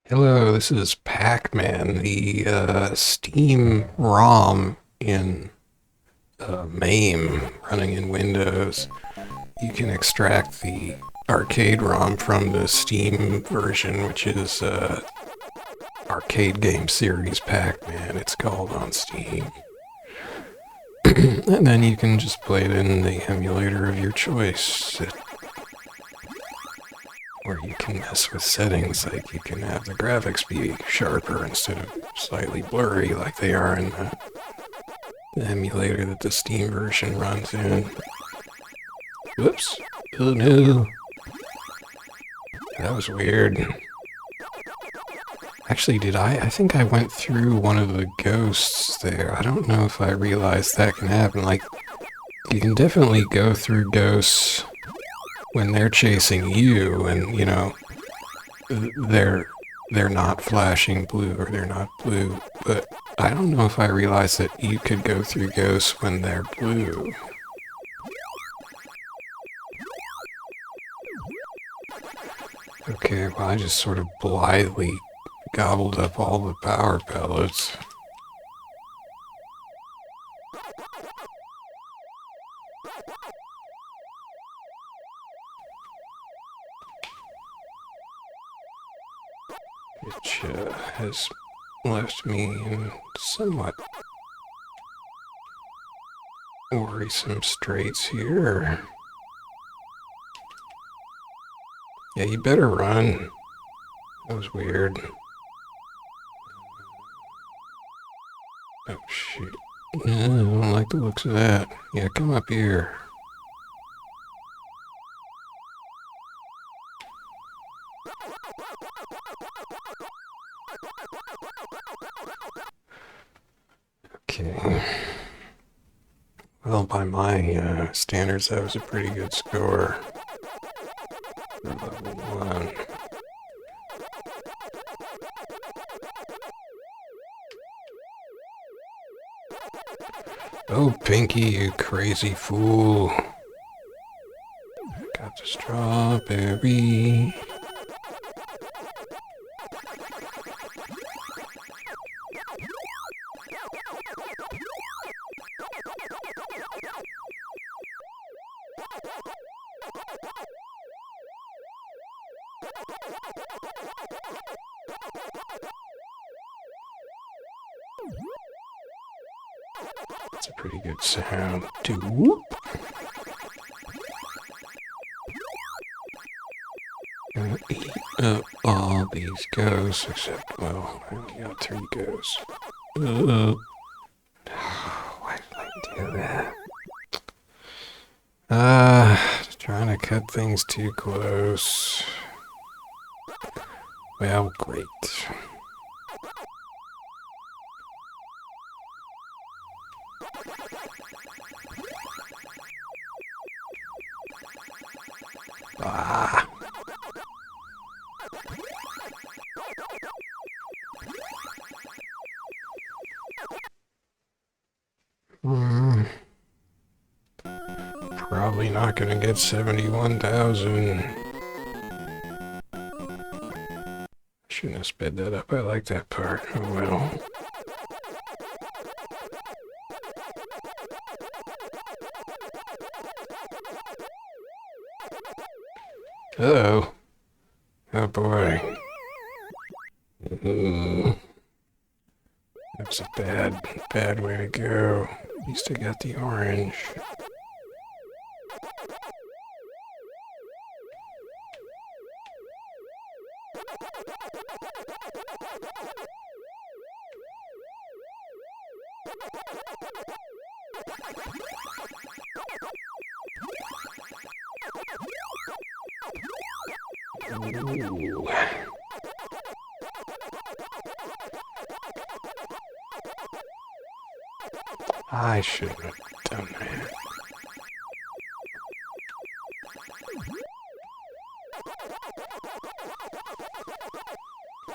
Hello, this is Pac-Man, the Steam ROM in MAME running in Windows. You can extract the arcade ROM from the Steam version, which is arcade game series Pac-Man, it's called on Steam. And then you can just play it in the emulator of your choice. Where you can mess with settings, like you can have the graphics be sharper instead of slightly blurry like they are in the emulator that the Steam version runs in. Whoops. Oh no. That was weird. Actually, did I think I went through one of the ghosts there. I don't know if I realized that can happen. Like, you can definitely go through ghosts when they're chasing you and, you know, they're not flashing blue or they're not blue, but I don't know if I realized that you could go through ghosts when they're blue. Okay, well I just sort of blithely gobbled up all the power pellets. Which has left me in somewhat worrisome straits here. Yeah, you better run. That was weird. Oh, shoot. I don't like the looks of that. Yeah, come up here. Okay. Well, by my standards, that was a pretty good score for level 1. Oh, Pinky, you crazy fool. Got the strawberry. That's a pretty good sound. Whoop. Gonna eat up all these ghosts, except, well, I only got 3 ghosts. Why did I do that? Trying to cut things too close. Well, great. Ah. Probably not gonna get 71,000. Shouldn't have sped that up. I like that part. Oh well. Uh-oh. Oh boy. That was a bad way to go. At least I got the orange. Ooh. I shouldn't have done that.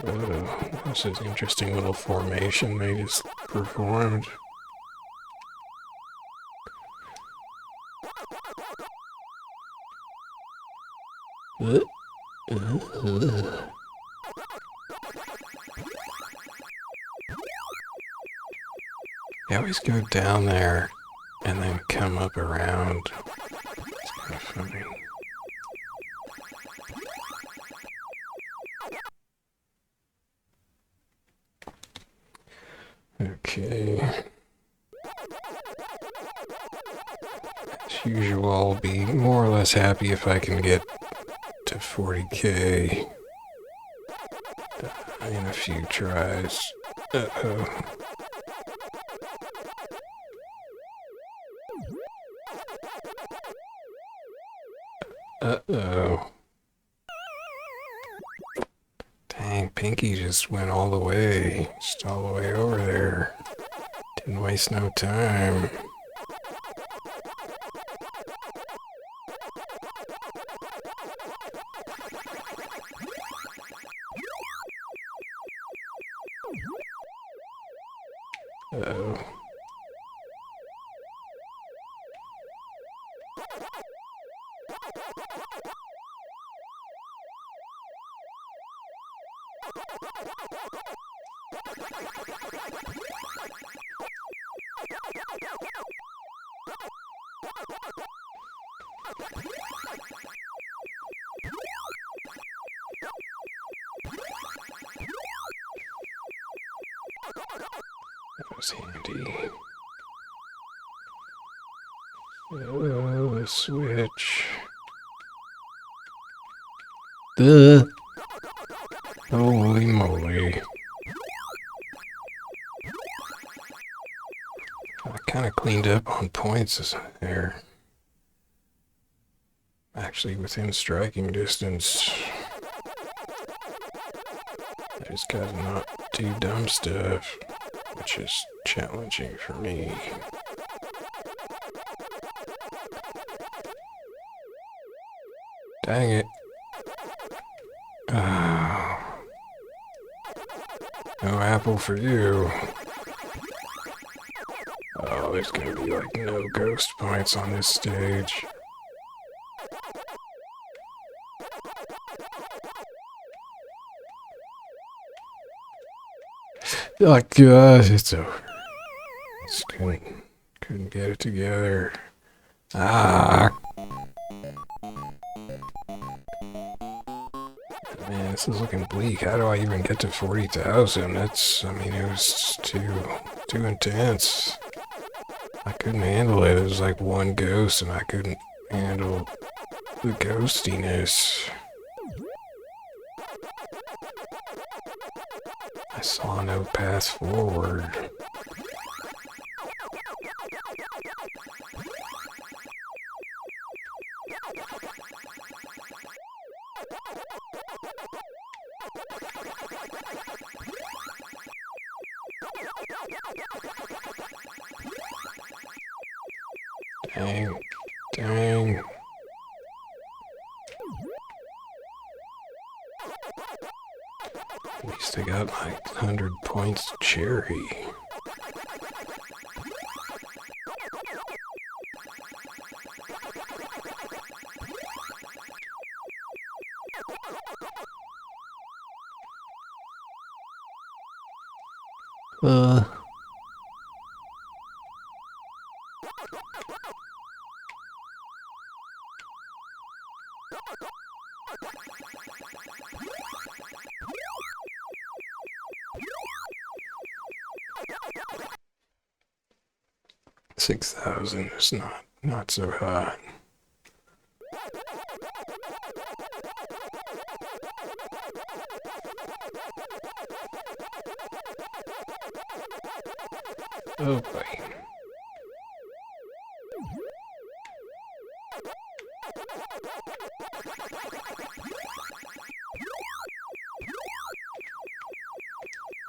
Oh, this is an interesting little formation they just performed. They always go down there and then come up around. It's kind of funny. Okay. As usual, I'll be more or less happy if I can get to 40k in a few tries. Uh-oh. Uh-oh. Dang, Pinky just went all the way. Just all the way over there. Didn't waste no time. Uh-oh. That was handy. Oh, the switch. Duh. Holy moly. I kind of cleaned up on points there. Actually within striking distance. I just gotta not do dumb stuff, which is challenging for me. Dang it. Oh. No apple for you. Oh, there's gonna be like no ghost points on this stage. Oh gosh, it's over. Just couldn't get it together. Ah. Man, this is looking bleak. How do I even get to 40,000? I mean, it was too intense. I couldn't handle it. It was like one ghost and I couldn't handle the ghostiness. I saw no path forward. Dang. Dang. At least I got like 100 points cherry. $6,000 is not so hot. Oh boy.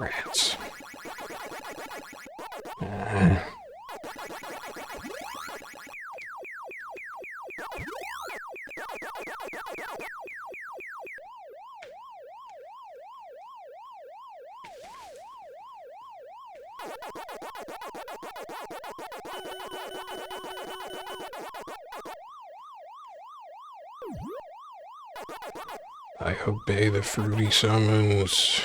Rats. I obey the fruity summons.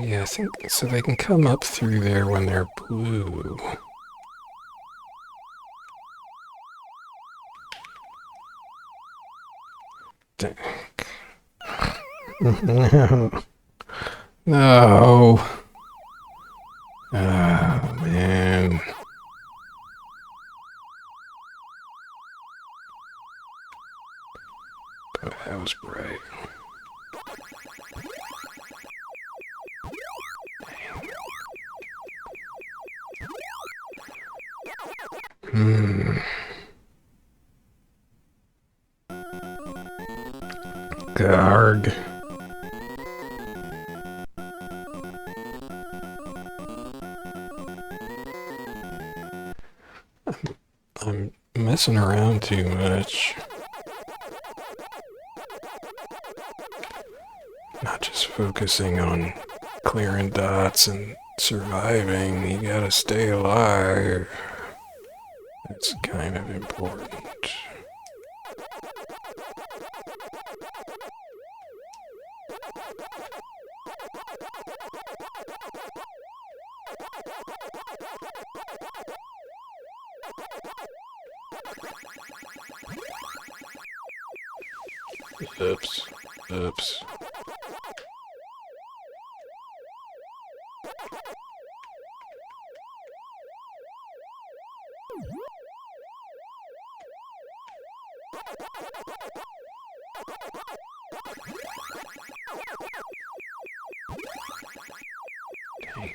yeah, I think so they can come up through there when they're blue. Dang. No. No. Oh, man. Oh, that was bright. Garg. I'm messing around too much. Not just focusing on clearing dots and surviving. You gotta stay alive. That's kind of important. Oops. Oops. Dang.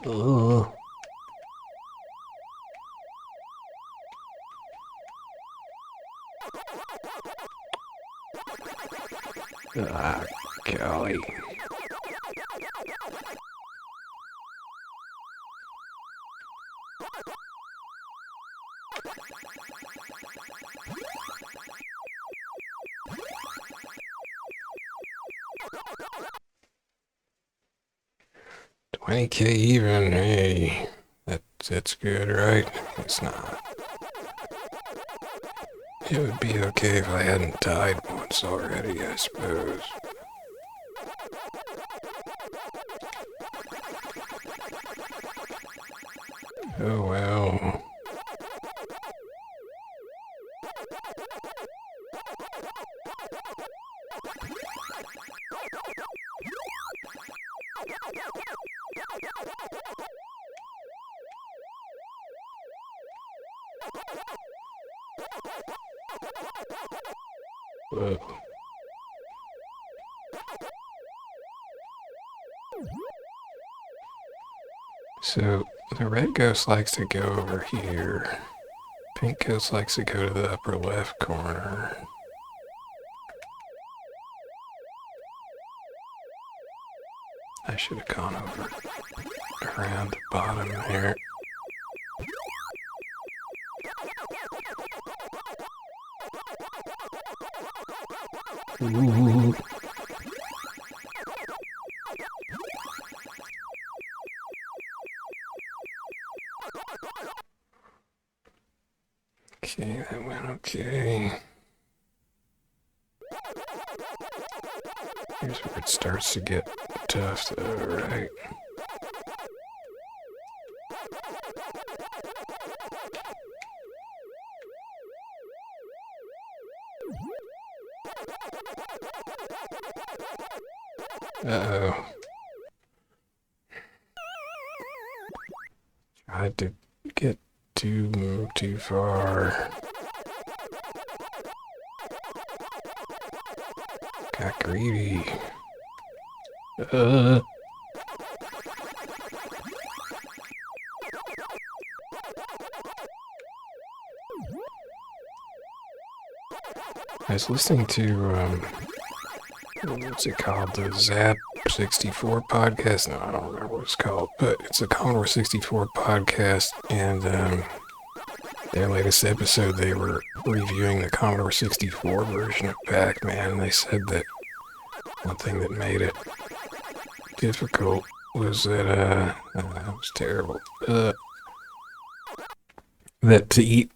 Oh. Ah, golly. $20K even, hey. That's good, right? It's not. It would be okay if I hadn't died once already, I suppose. Oh well. Whoa. So, the red ghost likes to go over here. Pink ghost likes to go to the upper left corner. I should have gone over around the bottom there. Ooh. Okay, that went okay. Here's where it starts to get tough though, right? Uh-oh. Tried to get too far. Got greedy. I was listening to, what's it called? The Zap 64 podcast? No, I don't remember what it's called, but it's a Commodore 64 podcast, and their latest episode, they were reviewing the Commodore 64 version of Pac-Man, and they said that one thing that made it difficult was that, that was terrible, that to eat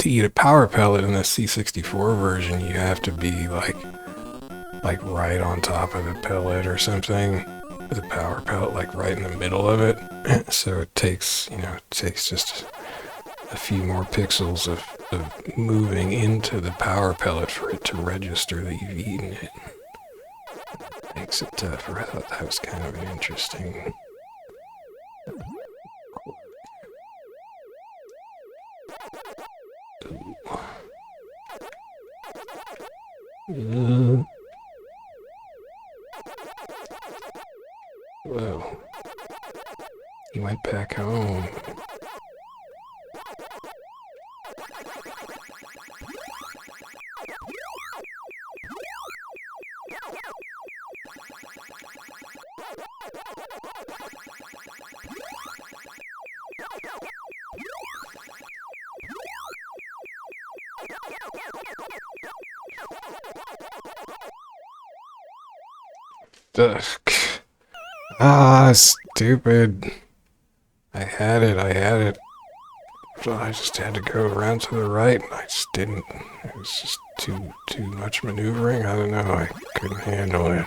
a power pellet in the C64 version, you have to be like like right on top of the pellet or something. The power pellet like right in the middle of it. So it takes, it takes just a few more pixels of moving into the power pellet for it to register that you've eaten it. Makes it tougher. I thought that was kind of an interesting... Whoa. He went back home. Ugh. Ah, stupid. I had it. So I just had to go around to the right, and I just didn't. It was just too much maneuvering. I don't know, I couldn't handle it.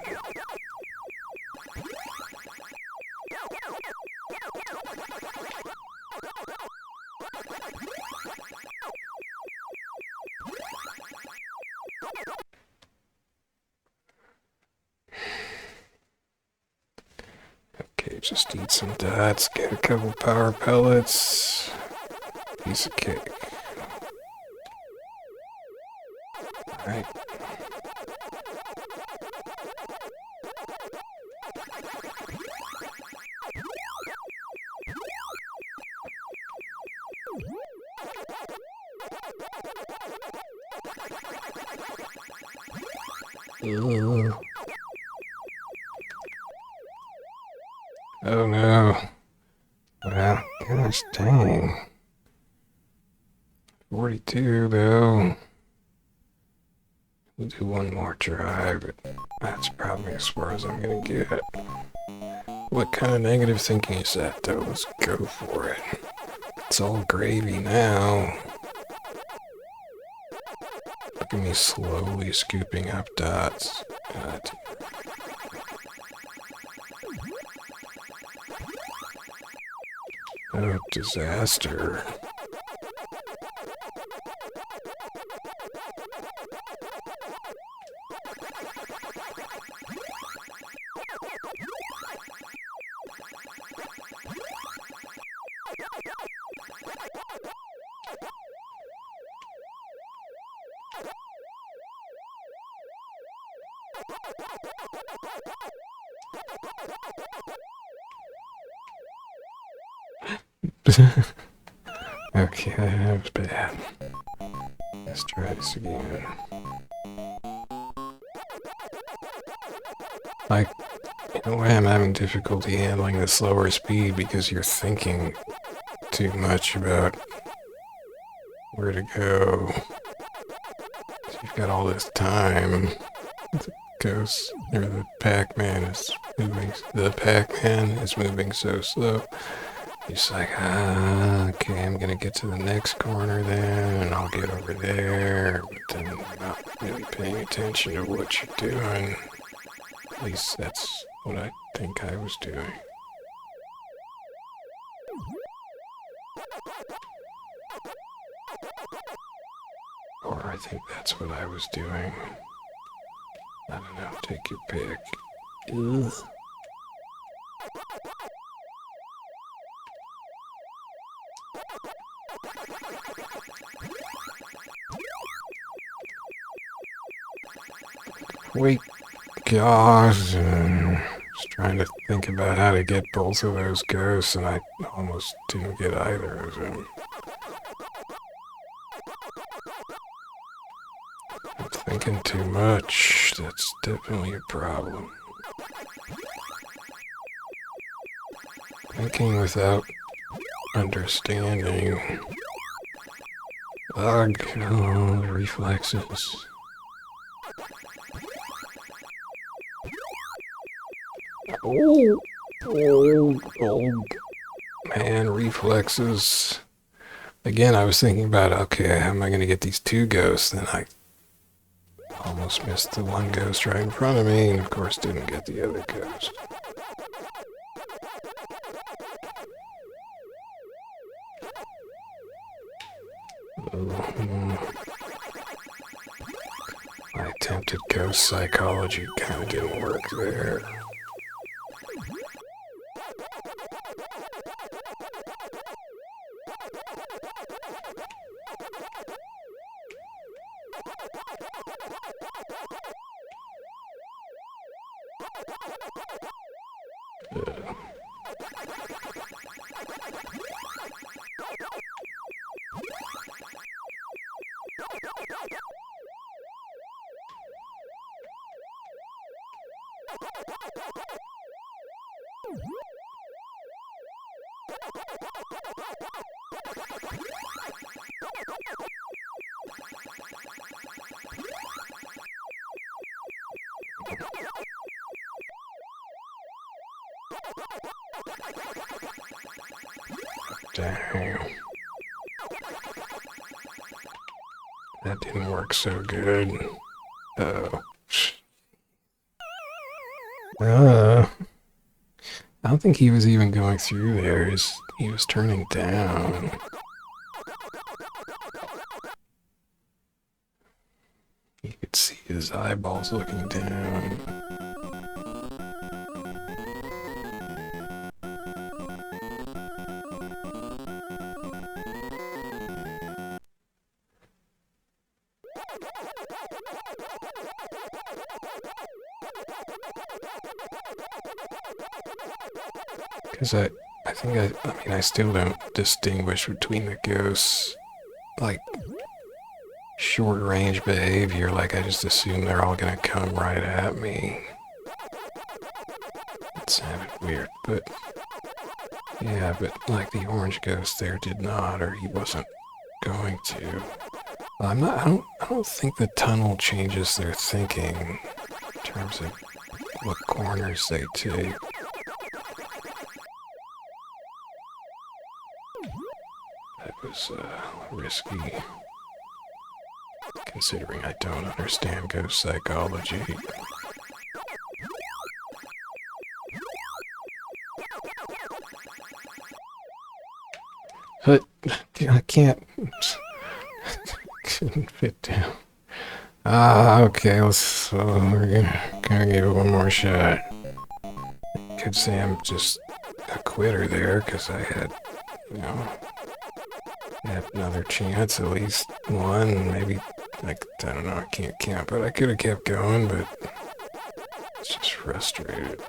Okay, just eat some dots, get a couple power pellets. Piece of cake. Alright. Oh no. Well, gosh dang. 42 though. We'll do one more try, but that's probably as far as I'm gonna get. What kind of negative thinking is that though? Let's go for it. It's all gravy now. Look at me slowly scooping up dots. God. Oh, disaster. Okay, that was bad. Let's try this again. Like, in a way I'm having difficulty handling the slower speed because you're thinking too much about where to go. So you've got all this time. The ghost, or the Pac-Man is moving, so slow. It's like, okay, I'm gonna get to the next corner then, and I'll get over there, but then you're not really paying attention to what you're doing. At least that's what I think I was doing. Or I think that's what I was doing. I don't know, take your pick. Ugh. Wait, gosh, just trying to think about how to get both of those ghosts, and I almost didn't get either of them. I'm thinking too much. That's definitely a problem. Thinking without understanding. Ugh, oh, the reflexes. Oh, man, reflexes. Again, I was thinking about, okay, how am I going to get these two ghosts? Then I Almost missed the one ghost right in front of me, and of course didn't get the other ghost. My attempted ghost psychology kind of didn't work there. Damn. That didn't work so good. Uh-oh. I don't think he was even going through there. He was turning down. You could see his eyeballs looking down. Because I mean, I still don't distinguish between the ghosts, like, short-range behavior, like I just assume they're all gonna come right at me. It sounded weird, but, yeah, but, like, the orange ghost there did not, or he wasn't going to. I don't think the tunnel changes their thinking in terms of what corners they take. That was risky, considering I don't understand ghost psychology. But I can't. Couldn't fit down. Okay, we're gonna give it one more shot. Could say I'm just a quitter there, because I had, had another chance, at least one, maybe, like, I don't know, I can't count, but I could have kept going, but it's just frustrated.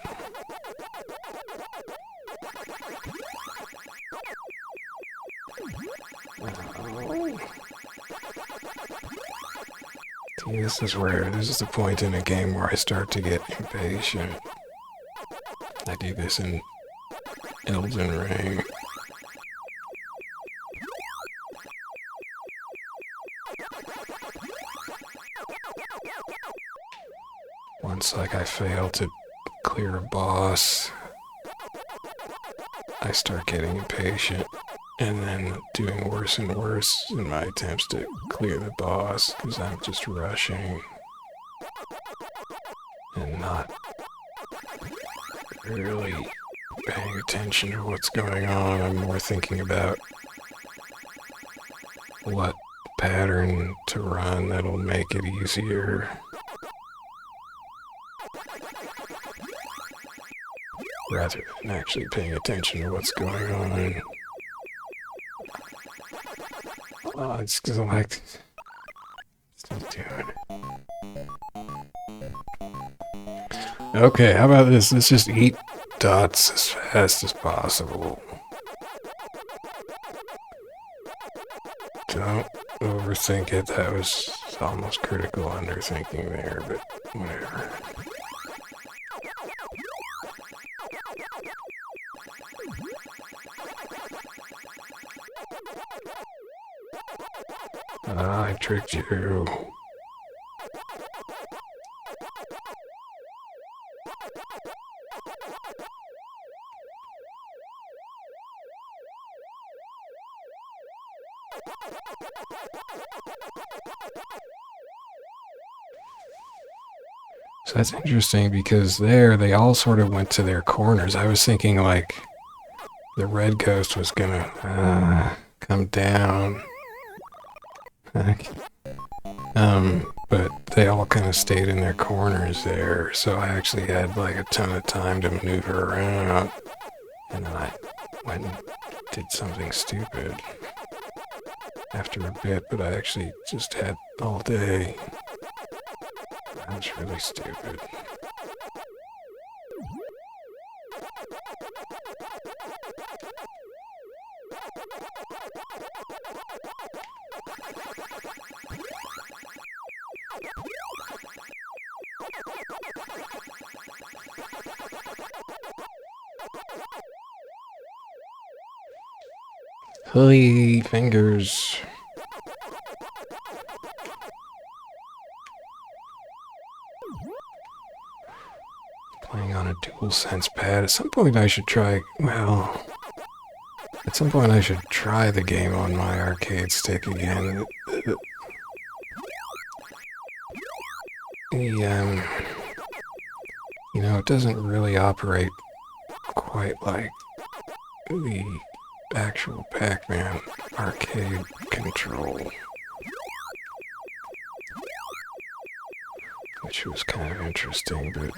See, this is the point in a game where I start to get impatient. I do this in Elden Ring. Once, like, I fail to clear a boss, I start getting impatient, and then doing worse and worse in my attempts to clear the boss, because I'm just rushing and not really paying attention to what's going on. I'm more thinking about what pattern to run that'll make it easier, rather than actually paying attention to what's going on. Oh, it's because I like to still doing it. Okay, how about this? Let's just eat dots as fast as possible. Don't overthink it. That was almost critical underthinking there, but whatever. I tricked you. So that's interesting because there they all sort of went to their corners. I was thinking like the red ghost was gonna come down. But they all kind of stayed in their corners there, so I actually had like a ton of time to maneuver around. And then I went and did something stupid after a bit, but I actually just had all day. That was really stupid. Holy fingers. Playing on a DualSense pad. At some point I should try, well, at some point I should try the game on my arcade stick again. You know, it doesn't really operate quite like the actual Pac-Man arcade control, which was kind of interesting, but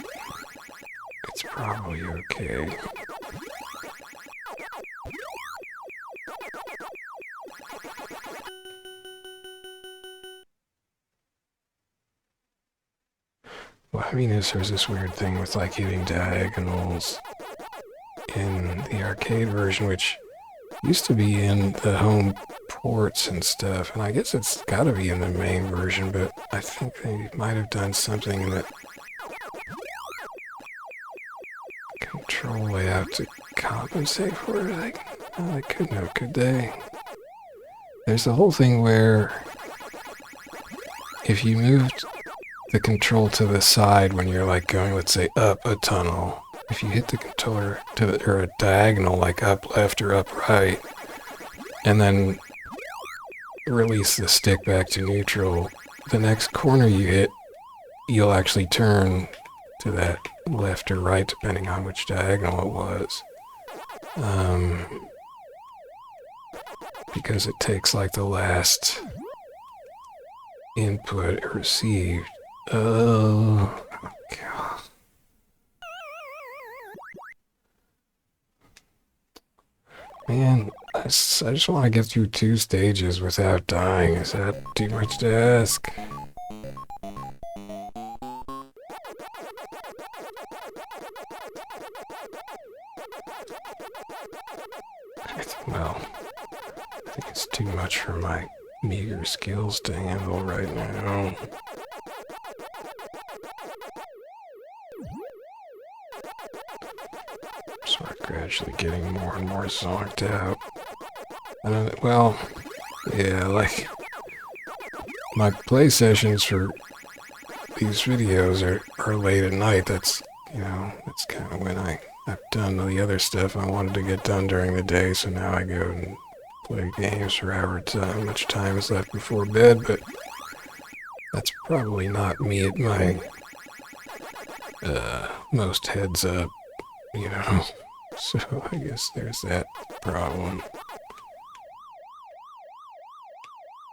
it's probably okay. What I mean is there's this weird thing with like hitting diagonals in the arcade version, which used to be in the home ports and stuff, and I guess it's got to be in the MAME version, but I think they might have done something in the control layout to compensate for it. Like, oh, they couldn't have, could they? There's the whole thing where if you moved the control to the side when you're like going, let's say, up a tunnel, if you hit the controller to the, or a diagonal, like up left or up right, and then release the stick back to neutral, the next corner you hit, you'll actually turn to that left or right, depending on which diagonal it was. Because it takes like the last input received. Oh, God. Man, I just want to get through 2 stages without dying. Is that too much to ask? Well, I think it's too much for my meager skills to handle right now. Sort of gradually getting more and more zonked out. Well, yeah, like, my play sessions for these videos are late at night. That's, you know, that's kind of when I've done the other stuff I wanted to get done during the day, so now I go and play games for hours. How much time is left before bed, but that's probably not me at my most heads up, you know. So I guess there's that problem.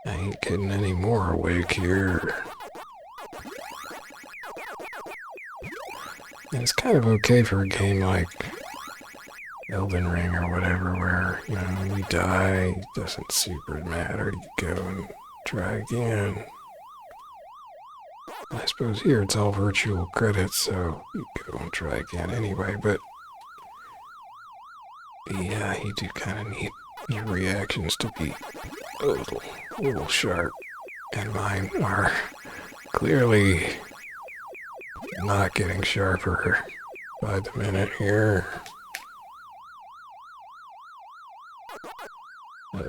I ain't getting any more awake here. And it's kind of okay for a game like Elden Ring or whatever, where, you know, you die, it doesn't super matter, you go and try again. I suppose here it's all virtual credits, so you go and try again anyway, but yeah, you do kind of need your reactions to be a little sharp, and mine are clearly not getting sharper by the minute here. I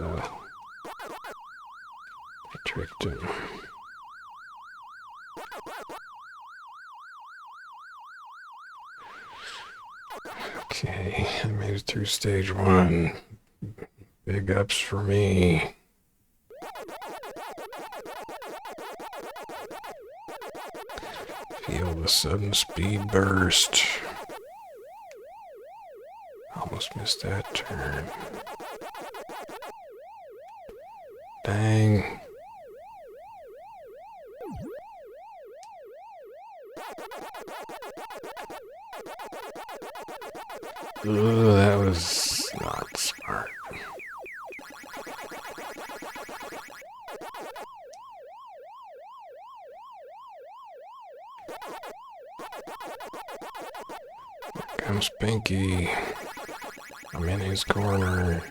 tricked him. Okay, I made it through stage 1. Big ups for me. Feel the sudden speed burst. Almost missed that turn. Dang. Ooh, that was not smart. Here comes Pinky. I'm in his corner.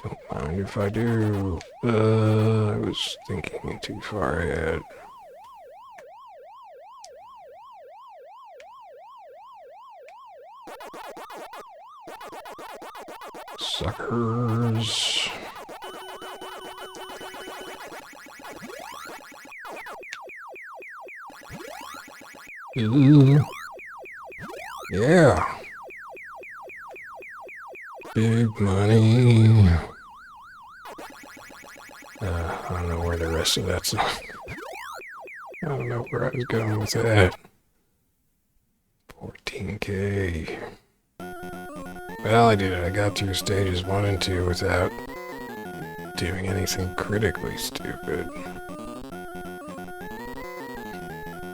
Don't mind if I do. I was thinking too far ahead. Suckers. Ooh. Yeah. Big money. I don't know where the rest of that's. I don't know where I was going with that. 14K. Well, I did it. I got through stages 1 and 2 without doing anything critically stupid.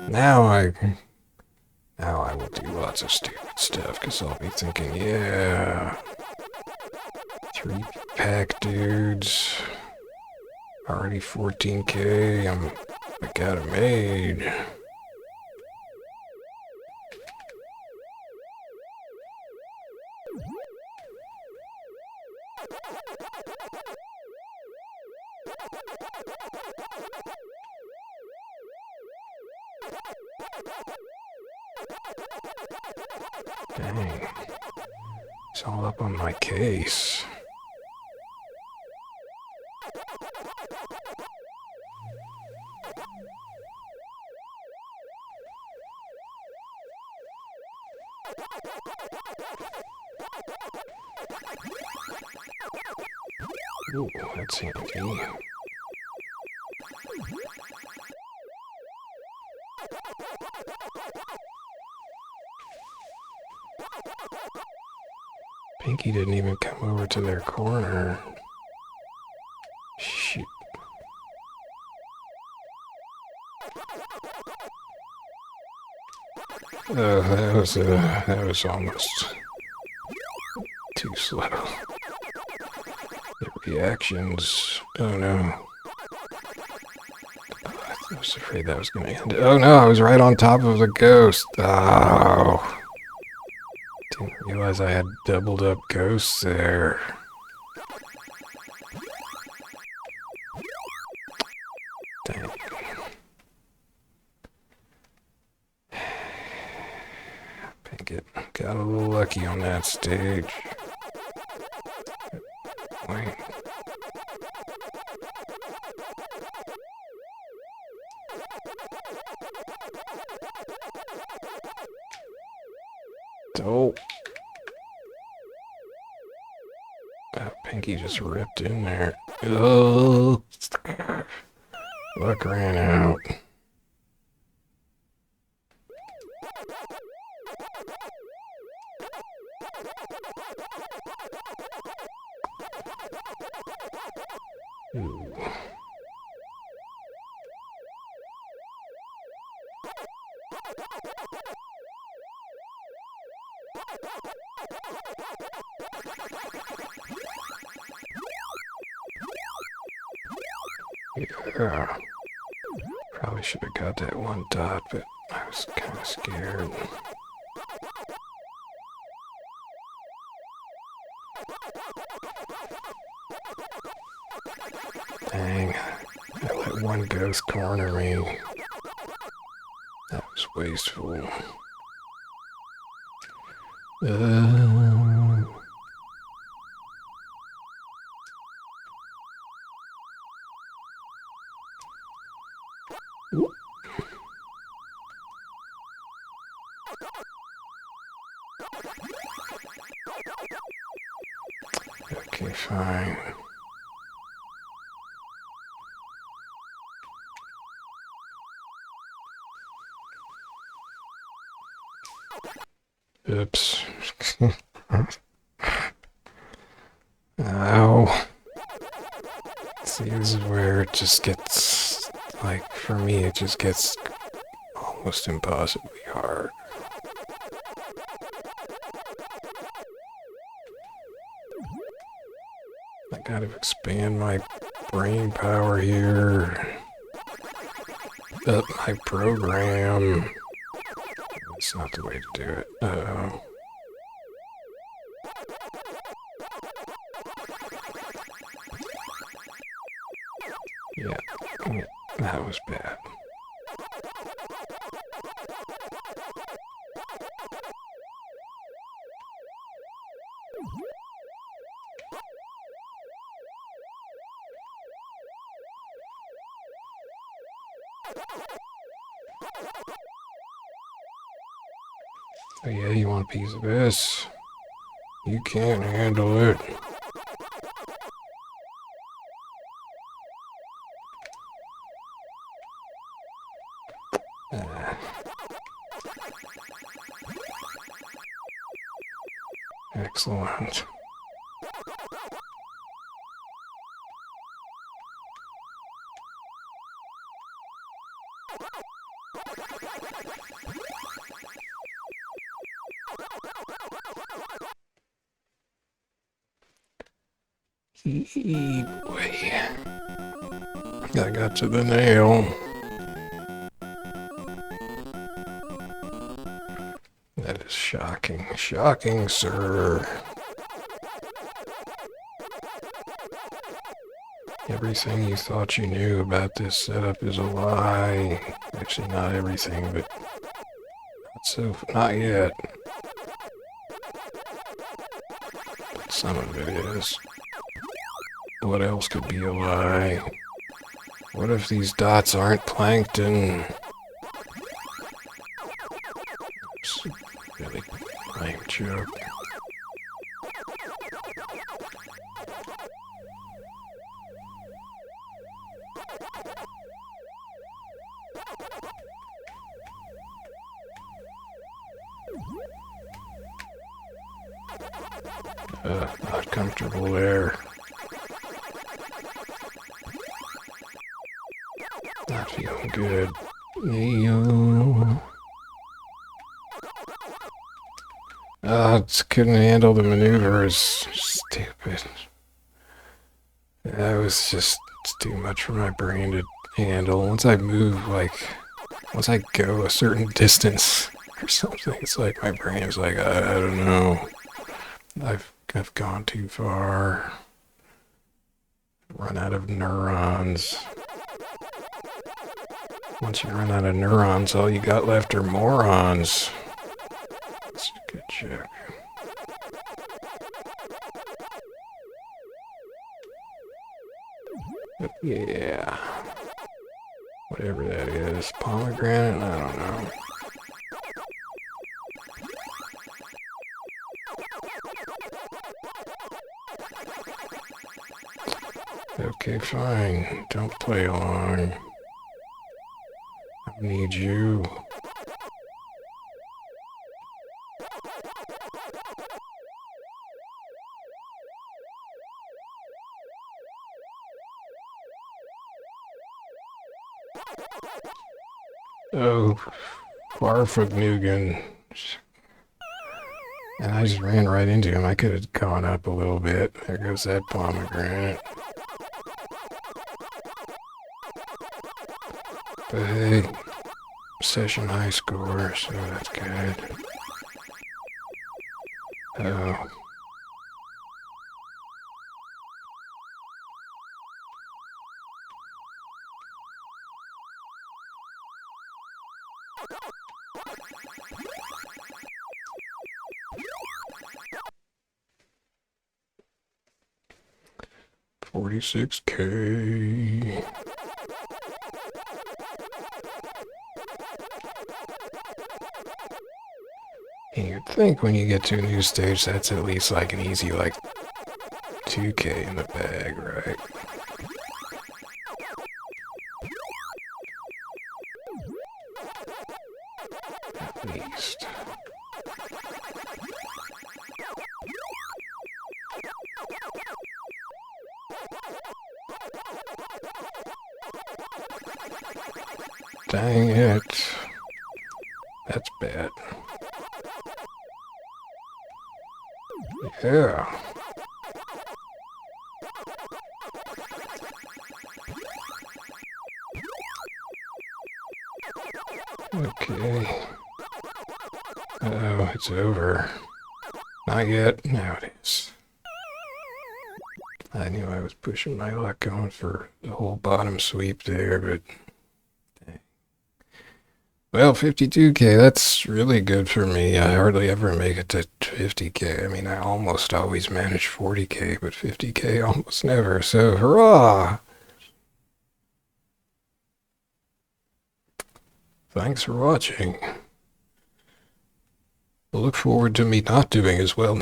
Now I will do lots of stupid stuff, because I'll be thinking, yeah, 3-pack dudes, already 14K, I got it made. Dang. It's all up on my case. Ooh, that's handy. Pinky didn't even come over to their corner. Shoot. That was almost too slow. The reactions. Oh no. I was afraid that was going to end. Oh no, I was right on top of the ghost. Oh. Didn't realize I had doubled up ghosts there. Dang. Pinkett got a little lucky on that stage. Wait. Oh. Pinky just ripped in there. Oh. Luck ran out. Ooh. Yeah. Probably should have got that one dot, but I was kind of scared. Dang. I let one ghost corner me. That was wasteful. Okay, fine. biceps. Ow. See, this is where it just gets, like, for me, it just gets almost impossibly hard. I gotta expand my brain power here. Up my program. That's not the way to do it. Uh-oh. Yeah, that was bad. Oh yeah, you want a piece of this? You can't handle it. Excellent. Boy. I got to the nail. That is shocking. Shocking, sir. Everything you thought you knew about this setup is a lie. Actually, not everything, but not yet. But some of it is. What else could be a lie? What if these dots aren't plankton? It's a really lame joke. Not comfortable there. Not feeling good. Couldn't handle the maneuvers. Stupid. That was just too much for my brain to handle. Once I go a certain distance or something, it's like my brain is like, I don't know. I've gone too far. Run out of neurons. Once you run out of neurons, all you got left are morons. That's a good joke. But yeah. Whatever that is. Pomegranate? I don't know. Okay, fine. Don't play along. I need you. Oh, Farfagnugan. And I just ran right into him. I could have gone up a little bit. There goes that pomegranate. But hey, session high score, so that's good. Oh. $46K. And you'd think when you get to a new stage, that's at least like an easy, like, 2K in the bag, right? At least. Dang it. That's bad. Yeah. Okay. Oh, it's over. Not yet. Now it is. I knew I was pushing my luck going for the whole bottom sweep there, but... Well, 52k, that's really good for me. I hardly ever make it to 50k. I mean, I almost always manage 40k, but 50k almost never. So, hurrah! Thanks for watching. I look forward to me not doing as well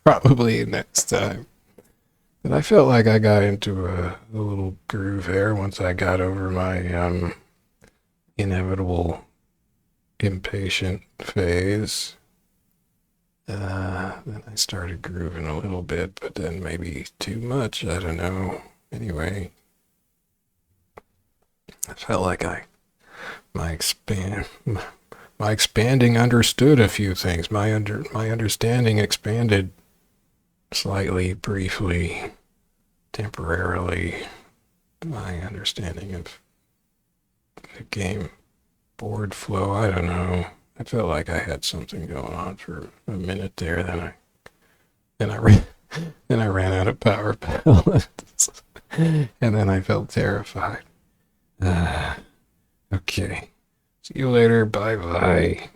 probably next time. But I felt like I got into a little groove there once I got over my inevitable impatient phase. Then I started grooving a little bit, but then maybe too much. I don't know. Anyway, I felt like my expanding understood a few things. My understanding expanded slightly, briefly, temporarily. My understanding of the game board flow, I don't know. I felt like I had something going on for a minute there. Then I ran out of power pellets, and then I felt terrified. Okay. See you later. Bye bye.